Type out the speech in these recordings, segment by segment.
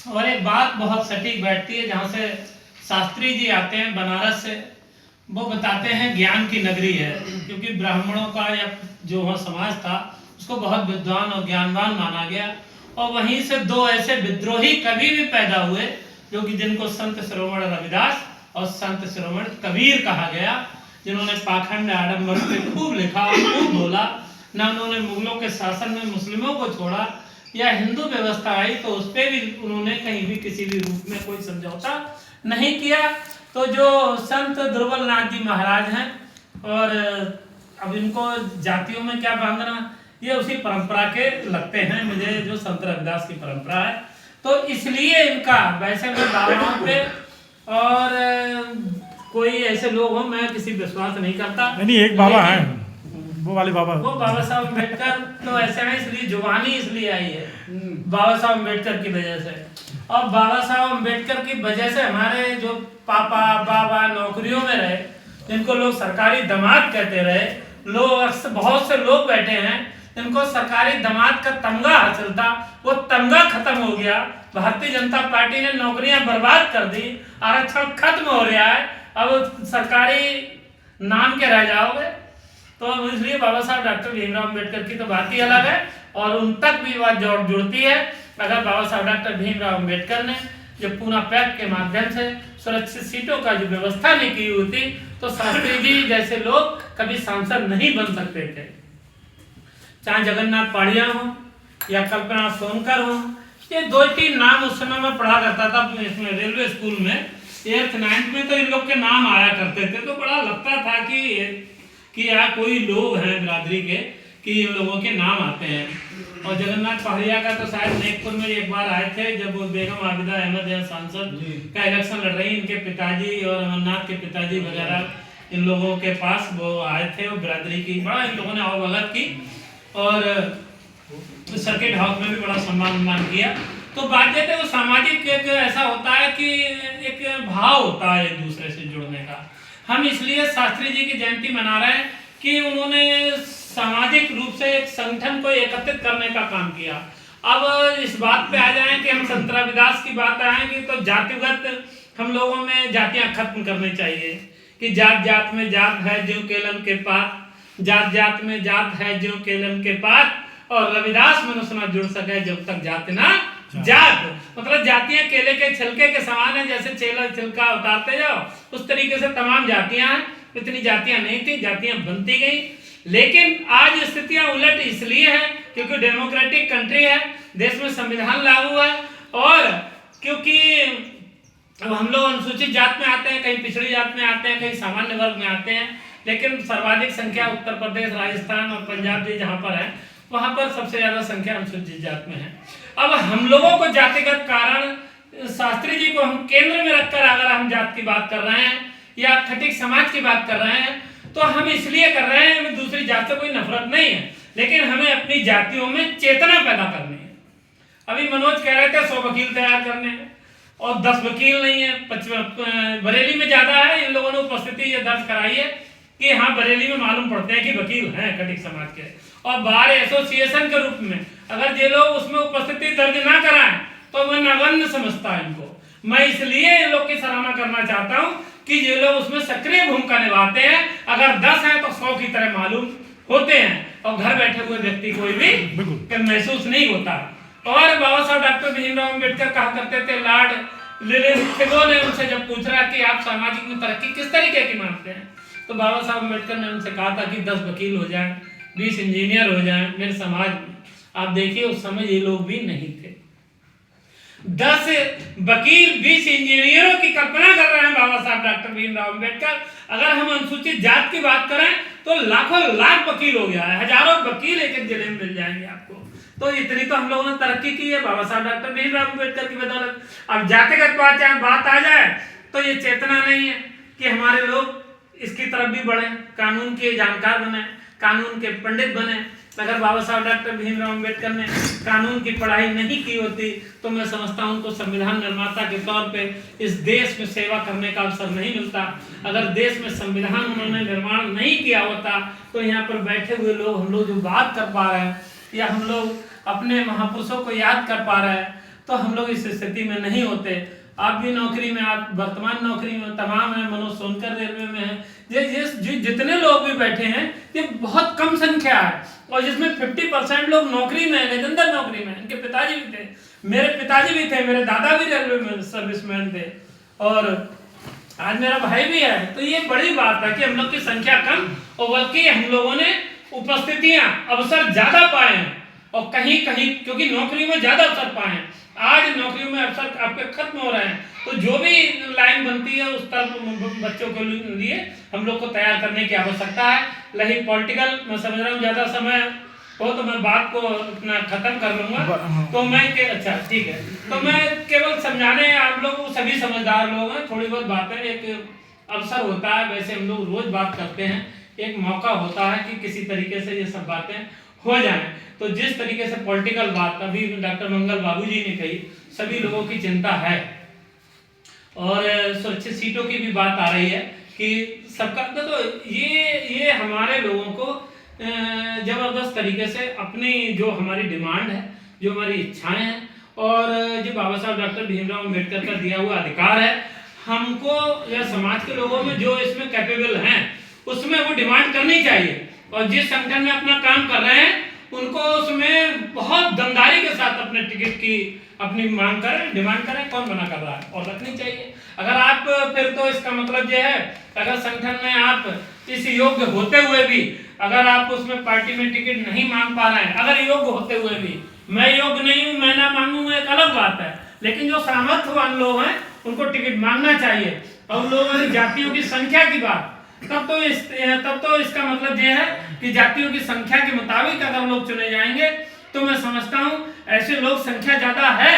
और एक बात बहुत सटीक बैठती है, जहाँ से शास्त्री जी आते हैं बनारस से, वो बताते हैं ज्ञान की नगरी है, क्योंकि ब्राह्मणों का या जो वहाँ समाज था उसको बहुत विद्वान और ज्ञानवान माना गया। और वहीं से दो ऐसे विद्रोही कवि भी पैदा हुए, जो कि जिनको संत शिरोमणि रविदास और संत शिरोमणि कबीर कहा गया, जिन्होंने पाखंड आडम्बर पे खूब लिखा और खूब बोला। न उन्होंने मुगलों के शासन में मुस्लिमों को छोड़ा, या हिंदू व्यवस्था आई तो उस पर भी उन्होंने कहीं भी किसी भी रूप में कोई समझौता नहीं किया। तो जो संत ध्रुवल नाथ जी महाराज हैं, और अब इनको जातियों में क्या बांधना, ये उसी परंपरा के लगते हैं मुझे, जो संत रविदास की परंपरा है। तो इसलिए इनका वैसे में बाबाओं पे और कोई ऐसे लोग हो, मैं किसी विश्वास नहीं करता। नहीं, एक बाबा है वो वाले बाबा, वो बाबा साहब अम्बेडकर तो ऐसे हैं, इसलिए जुबानी इसलिए आई है बाबा साहब अम्बेडकर की वजह से। और बाबा साहब अम्बेडकर की वजह से हमारे जो पापा बाबा नौकरियों में रहे, जिनको लोग सरकारी दामाद कहते रहे, लोग अक्सर बहुत से लोग बैठे हैं जिनको सरकारी दामाद का तमगा हासिल था, वो तमगा खत्म हो गया। भारतीय जनता पार्टी ने नौकरियां बर्बाद कर दी, आरक्षण खत्म हो रहा है, अब सरकारी नाम के रह जाओगे। तो इसलिए बाबा साहब डॉक्टर भीमराव अम्बेडकर की तो बात ही अलग है, और उन तक भी बात जुड़ती है। अगर बाबा साहब डॉक्टर भीमराव अम्बेडकर ने जो पूना पैक्ट के माध्यम से सुरक्षित सीटों का जो व्यवस्था नहीं की होती, तो शास्त्री जी जैसे लोग कभी सांसद नहीं बन सकते थे। चाहे जगन्नाथ पाड़िया हो या कल्पना सोनकर हो, ये 2-3 नाम उस समय में पढ़ा करता था इसमें रेलवे स्कूल में 8th 9th में, तो इन लोग के नाम आया करते थे। तो बड़ा लगता था कि यार कोई लोग हैं बिरादरी के कि इन लोगों के नाम आते हैं। और जगन्नाथ पहाड़िया का तो शायद नागपुर में एक बार आए थे, जब वो बेगम आबिदा अहमद या सांसद का इलेक्शन लड़ रही, इनके पिताजी और अमरनाथ के पिताजी वगैरह इन लोगों के पास वो आए थे, और बिरादरी की बड़ा इन लोगों ने अवगत की, और सर्किट हाउस में भी बड़ा सम्मान किया। तो बात ये थे, वो सामाजिक एक ऐसा होता है कि एक भाव होता है एक दूसरे से जुड़ने का। हम इसलिए शास्त्री जी की जयंती मना रहे हैं कि उन्होंने सामाजिक रूप से एक संगठन को एकत्रित करने का काम किया। अब इस बात पे आ जाएं कि हम संत रविदास की बात आएंगे, तो जातिगत हम लोगों में जातियां खत्म करनी चाहिए, कि जात जात में जात है ज्यों केलम के पात, जात जात में जात है ज्यों केलम के पात, और रविदास मनुष्य न जुड़ सके जब तक जाति ना जात। मतलब जातियां केले के छिलके के समान है, जैसे चेला छिलका उतारते जाओ उस तरीके से तमाम जातियां हैं। इतनी जातियां नहीं थी, जातियां बनती गई। लेकिन आज स्थितियां उलट इसलिए हैं क्योंकि डेमोक्रेटिक कंट्री है, देश में संविधान लागू है, और क्योंकि अब हम लोग अनुसूचित जात में आते हैं, कहीं पिछड़ी जात में आते हैं, कहीं सामान्य वर्ग में आते हैं, लेकिन सर्वाधिक संख्या उत्तर प्रदेश, राजस्थान और पंजाब जी जहाँ पर है, वहाँ पर सबसे ज्यादा संख्या अनुसूचित जात में है। अब हम लोगों को जातिगत कारण शास्त्री जी को हम केंद्र में रखकर अगर हम जात की बात कर रहे हैं या खटिक समाज की बात कर रहे हैं, तो हम इसलिए कर रहे हैं, हमें दूसरी जात से कोई नफरत नहीं है, लेकिन हमें अपनी जातियों में चेतना पैदा करनी है। अभी मनोज कह रहे थे 100 वकील तैयार करने हैं, और 10 वकील नहीं है, बरेली में ज्यादा है। इन लोगों ने उपस्थिति ये दर्ज कराई है कि हाँ बरेली में मालूम पड़ते हैं कि वकील हैं खटिक समाज के, और बार एसोसिएशन के रूप में अगर ये लोग उसमें उपस्थिति दर्ज ना कराएं तो मैं नगण्य समझता है इनको। मैं इसलिए इन लोग की सराहना करना चाहता हूं कि ये लोग उसमें सक्रिय भूमिका निभाते हैं। अगर 10 हैं तो 100 की तरह मालूम होते हैं, और घर बैठे हुए व्यक्ति कोई भी महसूस नहीं होता। और बाबा साहब डॉक्टर भीमराव अम्बेडकर कहा करते थे, लॉर्ड लिलिथगो ने उनसे जब पूछ रहा कि आप सामाजिक में तरक्की किस तरीके की मानते हैं, तो बाबा साहब अम्बेडकर ने उनसे कहा था कि 10 वकील हो जाएं, 20 इंजीनियर हो जाएं मेरे समाज में। आप देखिए उस समय ये लोग भी नहीं थे। 10 वकील 20 इंजीनियरों की कल्पना कर रहे हैं बाबा साहब डॉक्टर भीमराव अम्बेडकर। अगर हम अनुसूचित जात की बात करें तो लाखों लाख वकील हो गया है, हजारों वकील एक एक जिले में मिल जाएंगे आपको। तो इतनी तो हम लोगों ने तरक्की की है बाबा साहब डॉक्टर भीमराव अम्बेडकर की बदौलत। अब जातिगत बात आ जाए तो ये चेतना नहीं है कि हमारे लोग इसकी तरफ भी बढ़े, कानून के जानकार बने, कानून के पंडित बने। अगर बाबा साहब डॉक्टर भीमराव अम्बेडकर ने कानून की पढ़ाई नहीं की होती तो मैं समझता हूं उनको संविधान निर्माता के तौर पे इस देश में सेवा करने का अवसर नहीं मिलता। अगर देश में संविधान उन्होंने निर्माण नहीं किया होता तो यहाँ पर बैठे हुए लोग, हम लोग जो बात कर पा रहे हैं या हम लोग अपने महापुरुषों को याद कर पा रहे हैं, तो हम लोग इस स्थिति में नहीं होते। आप भी नौकरी में, आप वर्तमान नौकरी में तमाम है, मनोज सोनकर रेलवे में है, ये जितने लोग भी बैठे हैं ये बहुत कम संख्या है, और जिसमें 50% लोग नौकरी में, लेजेंडर नौकरी में। इनके पिताजी भी थे, मेरे पिताजी भी थे, मेरे दादा भी रेलवे में सर्विसमैन थे, और आज मेरा भाई भी है। तो ये बड़ी बात है कि हम लोग की संख्या कम, और बल्कि हम लोगों ने उपस्थितियां, अवसर ज्यादा पाए हैं, और कहीं कहीं क्योंकि नौकरी में ज्यादा अवसर पाए हैं। आज नौकरियों में अवसर आपके खत्म हो रहे हैं, तो जो भी लाइन बनती है उस तरफ बच्चों के लिए हम लोग को तैयार करने की आवश्यकता है। रही पॉलिटिकल, मैं समझ रहा हूँ ज्यादा समय हो तो मैं बात को अपना खत्म कर लूंगा, तो मैं अच्छा ठीक है, तो मैं केवल समझाने, आप लोग सभी समझदार लोग हैं, थोड़ी बहुत बातें, एक अवसर होता है, वैसे हम लोग रोज बात करते हैं, एक मौका होता है कि किसी तरीके से ये सब बातें हो जाएं। तो जिस तरीके से पॉलिटिकल बात अभी डॉक्टर मंगल बाबू जी ने कही, सभी लोगों की चिंता है, और सुरक्षित सीटों की भी बात आ रही है कि सबका, तो ये हमारे लोगों को जबरदस्त तरीके से अपनी जो हमारी डिमांड है, जो हमारी इच्छाएं हैं, और जो बाबा साहब डॉक्टर भीमराव अम्बेडकर का दिया हुआ अधिकार है, हमको या समाज के लोगों में जो इसमें कैपेबल हैं उसमें वो डिमांड करनी चाहिए, और जिस संगठन में अपना काम कर रहे हैं उनको उसमें बहुत दमदारी के साथ अपने टिकट की अपनी मांग करें, डिमांड करें, कौन मना कर रहा है, और रखनी चाहिए। अगर आप फिर तो इसका मतलब यह है, अगर संगठन में आप इस योग्य होते हुए भी अगर आप उसमें पार्टी में टिकट नहीं मांग पा रहे हैं, अगर योग्य होते हुए भी, मैं योग्य नहीं हूँ, मैं ना मांगू, एक अलग बात है, लेकिन जो सामर्थ्यवान लोग हैं उनको टिकट मांगना चाहिए। और लोगों की जातियों की संख्या की बात, तब तो इसका मतलब यह है कि जातियों की संख्या के मुताबिक अगर लोग चुने जाएंगे, तो मैं समझता हूं ऐसे लोग संख्या ज्यादा है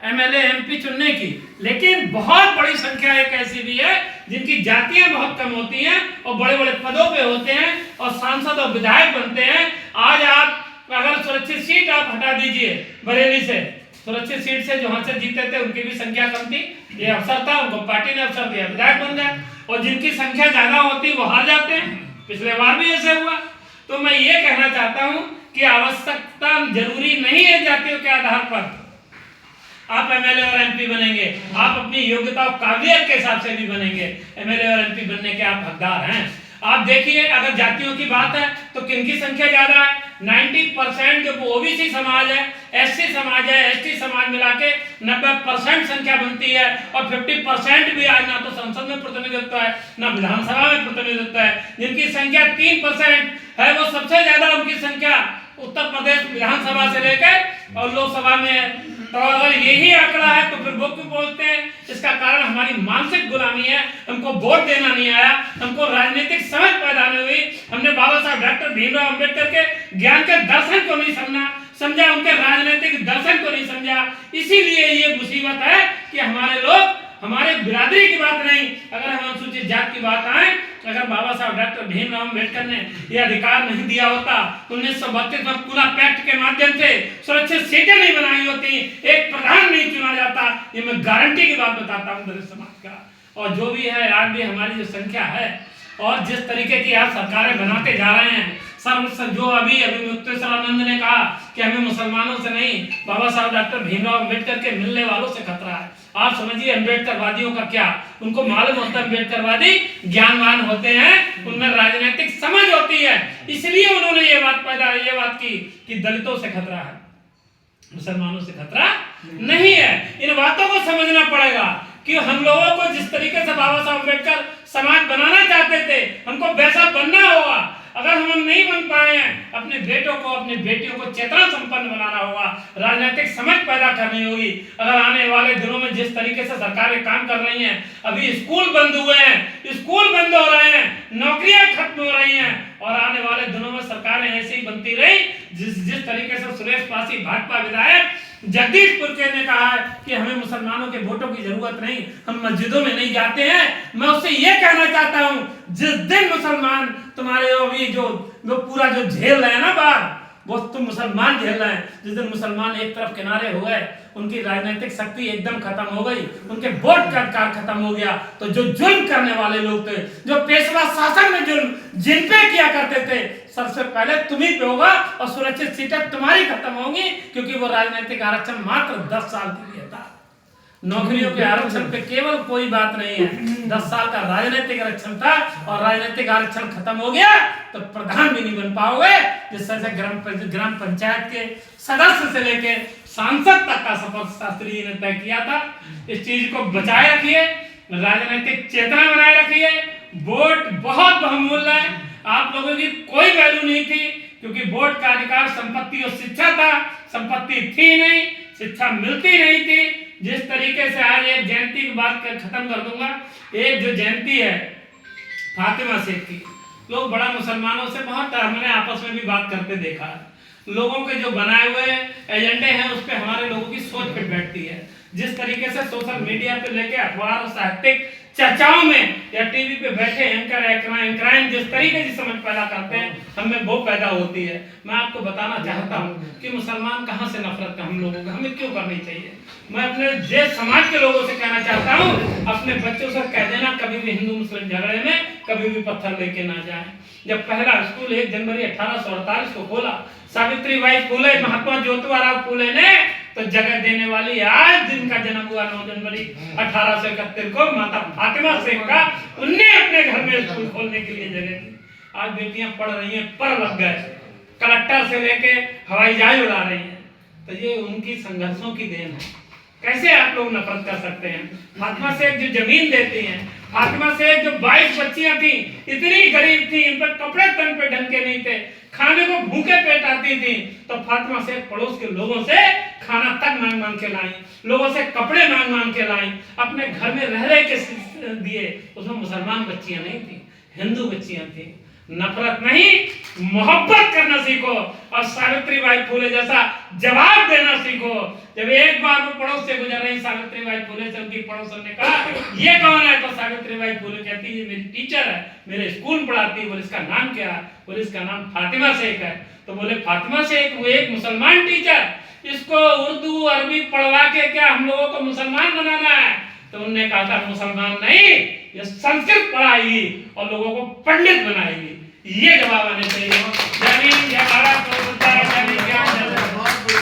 एमएलए एमपी चुनने की, लेकिन बहुत बड़ी संख्या एक ऐसी भी है जिनकी जातियां बहुत कम होती हैं और बड़े बड़े पदों पे होते हैं और सांसद और विधायक बनते हैं। आज आप अगर सुरक्षित सीट आप हटा दीजिए बरेली से, सुरक्षित सीट से जो हाथ से जीते थे उनकी भी संख्या कम थी, ये अवसर था, उनको पार्टी ने अवसर दिया, विधायक बन गए, और जिनकी संख्या ज्यादा होती वो हार जाते हैं। पिछले बार भी ऐसे हुआ। तो मैं ये कहना चाहता हूं कि आवश्यकता जरूरी नहीं है जातियों के आधार पर आप एमएलए और एमपी बनेंगे, आप अपनी योग्यता और काबिलियत के हिसाब से भी बनेंगे, एमएलए और एमपी बनने के आप हकदार हैं। आप देखिए अगर जातियों की बात है तो किनकी संख्या ज्यादा है, 90% जो ओबीसी समाज है, एससी समाज है, एसटी समाज मिला के 90% संख्या बनती है, और 50% भी आज ना तो संसद में प्रतिनिधित्व है ना विधानसभा में प्रतिनिधित्व है। जिनकी संख्या 3% है वो सबसे ज्यादा उनकी संख्या उत्तर प्रदेश विधानसभा से लेकर और लोकसभा में है। तो अगर यही आंकड़ा है तो फिर वो क्यों बोलते हैं? इसका कारण हमारी मानसिक गुलामी है, हमको वोट देना नहीं आया, हमको राजनीतिक समझ पैदा नहीं हुई, हमने बाबा साहब डॉक्टर भीमराव अम्बेडकर के ज्ञान के दर्शन को नहीं समझा, उनके राजनीतिक दर्शन को नहीं समझा। इसीलिए ये मुसीबत है कि हमारे लोग, हमारे बिरादरी की बात नहीं, अगर हम अनुसूचित जात की बात आए, अगर बाबा साहब डॉक्टर भीमराव अम्बेडकर ने यह अधिकार नहीं दिया होता, 1932 में पूरा पैक्ट के माध्यम से सुरक्षित सीटें नहीं बनाई होती, एक प्रधान नहीं चुना जाता, ये मैं गारंटी की बात बताता हूँ दलित समाज का। और जो भी है, आज भी हमारी जो संख्या है और जिस तरीके की आज सरकारें बनाते जा रहे हैं, जो अभी मुक्तेश्वरानंद ने कहा कि हमें मुसलमानों से नहीं, बाबा साहब डॉक्टर भीमराव अम्बेडकर के मिलने वालों से खतरा है। आप समझिए अम्बेडकरवादियों का क्या, उनको मालूम होता है अम्बेडकरवादी ज्ञानवान होते हैं, उनमें राजनीतिक समझ होती है, इसलिए उन्होंने ये बात की कि दलितों से खतरा है, मुसलमानों से खतरा नहीं है। इन बातों को समझना पड़ेगा कि हम लोगों को जिस तरीके से बाबा साहब अम्बेडकर समाज बनाना चाहते थे, हमको वैसा बनना होगा। अगर हम नहीं बन पाए हैं, अपने बेटों को, अपनी बेटियों को चेतना संपन्न बनाना होगा, राजनीतिक समझ पैदा करनी होगी। अगर आने वाले दिनों में जिस तरीके से सरकारें काम कर रही हैं, अभी स्कूल बंद हुए हैं, स्कूल बंद हो रहे हैं, नौकरियां खत्म हो रही हैं, और आने वाले दिनों में सरकारें ऐसी ही बनती रही जिस तरीके से सुरेश पासी भाजपा विधायक जगदीशपुर के ने कहा है कि हमें मुसलमानों के वोटों की जरूरत नहीं, हम मस्जिदों में नहीं जाते हैं। मैं उससे यह कहना चाहता हूं, जिस दिन मुसलमान तुम्हारे अभी जो पूरा जो झेल रहे हैं ना बाहर, वो तुम मुसलमान झेल रहे हैं। जिस दिन मुसलमान एक तरफ किनारे हो गए, उनकी राजनीतिक शक्ति एकदम खत्म हो गई, उनके वोट का अधिकार खत्म हो गया, तो जो जुल्म करने वाले लोग थे, जो पेशवा शासन में जुल्म जिन पे किया करते थे, सबसे पहले तुम ही पे होगा और सुरक्षित सीटें तुम्हारी खत्म होंगी, क्योंकि वो राजनीतिक आरक्षण मात्र 10 साल के लिए था। नौकरियों के आरक्षण पे केवल कोई बात नहीं है, 10 साल का राजनीतिक आरक्षण था और राजनीतिक आरक्षण खत्म हो गया तो प्रधान भी नहीं बन पाओगे। जिस तरह से ग्राम पंचायत के सदस्य से लेके सांसद तक का सफर शास्त्री जी ने तय किया था। इस चीज को बचाए रखिए, राजनीतिक चेतना बनाए रखिए। वोट बहुत बहुमूल्य है, आप लोगों की कोई वैल्यू नहीं थी, क्योंकि वोट का अधिकार संपत्ति और शिक्षा था, संपत्ति थी नहीं, शिक्षा मिलती नहीं थी। जिस तरीके से आज एक जयंती की बात कर खत्म कर दूंगा, एक जो जयंती है फातिमा शेख की, लोग बड़ा मुसलमानों से बहुत हमने आपस में भी बात करते देखा है। लोगों के जो बनाए हुए एजेंडे हैं उस पर हमारे लोगों की सोच फिट बैठती है। जिस तरीके से सोशल मीडिया पे लेके अखबार और साहित्यिक चर्चाओं में या टीवी पे बैठे एंकर एंकराइन जिस तरीके से समझ पैदा करते हैं, हमें वो पैदा होती है। मैं आपको बताना चाहता हूँ कि मुसलमान कहाँ से नफरत का हम लोगों को हमें क्यों करनी चाहिए। मैं अपने देश समाज के लोगों से कहना चाहता हूँ, अपने बच्चों से कह देना कभी भी हिंदू मुस्लिम झगड़े में कभी भी पत्थर लेके ना जाए। जब पहला स्कूल 1 जनवरी 1848 को खोला सावित्रीबाई फुले महात्मा ज्योतिबा फुले ने, तो जगह देने वाली आज जिनका जन्म हुआ 9 जनवरी 1871 को माता फातिमा शेख का, उनने अपने घर में स्कूल खोलने के लिए जगह दी। आज बेटियां पढ़ रही हैं, पर लग गए, कलेक्टर से लेके हवाई जहाज उड़ा रही हैं। तो ये उनकी संघर्षों की देन है। कैसे आप लोग नफरत कर सकते हैं। फातिमा शेख जो जमीन देती हैं, फातिमा शेख जो 22 बच्चियां थी, इतनी गरीब थी, इन पर कपड़े तन पे ढंग के नहीं थे, खाने को भूखे पेट आती थी, तो फातिमा शेख पड़ोस के लोगों से खाना तक मांग के लाई, लोगों से कपड़े मांग के लाई, अपने घर में रह के दिए। उसमें मुसलमान बच्चियां नहीं थी, हिंदू बच्चियां थी। नफरत नहीं, मोहब्बत करना सीखो और सावित्रीबाई फुले जैसा जवाब देना सीखो। जब एक बार वो पड़ोस से गुजर रही सावित्रीबाई फुले से, उनकी पड़ोसन ने कहा ये कौन है, तो सावित्रीबाई फुले कहती है मेरी टीचर है, मेरे स्कूल पढ़ाती है। बोले इसका नाम क्या है? बोले इसका नाम फातिमा शेख है। तो बोले फातिमा शेख वो एक मुसलमान टीचर, इसको उर्दू अरबी पढ़वा के क्या हम लोगों को मुसलमान बनाना है? तो उन्होंने कहा था मुसलमान नहीं, ये संस्कृत पढ़ाएगी और लोगों को पंडित बनाएगी। ये जवाब आने चाहिए। जय हिंद, जय भारत, जय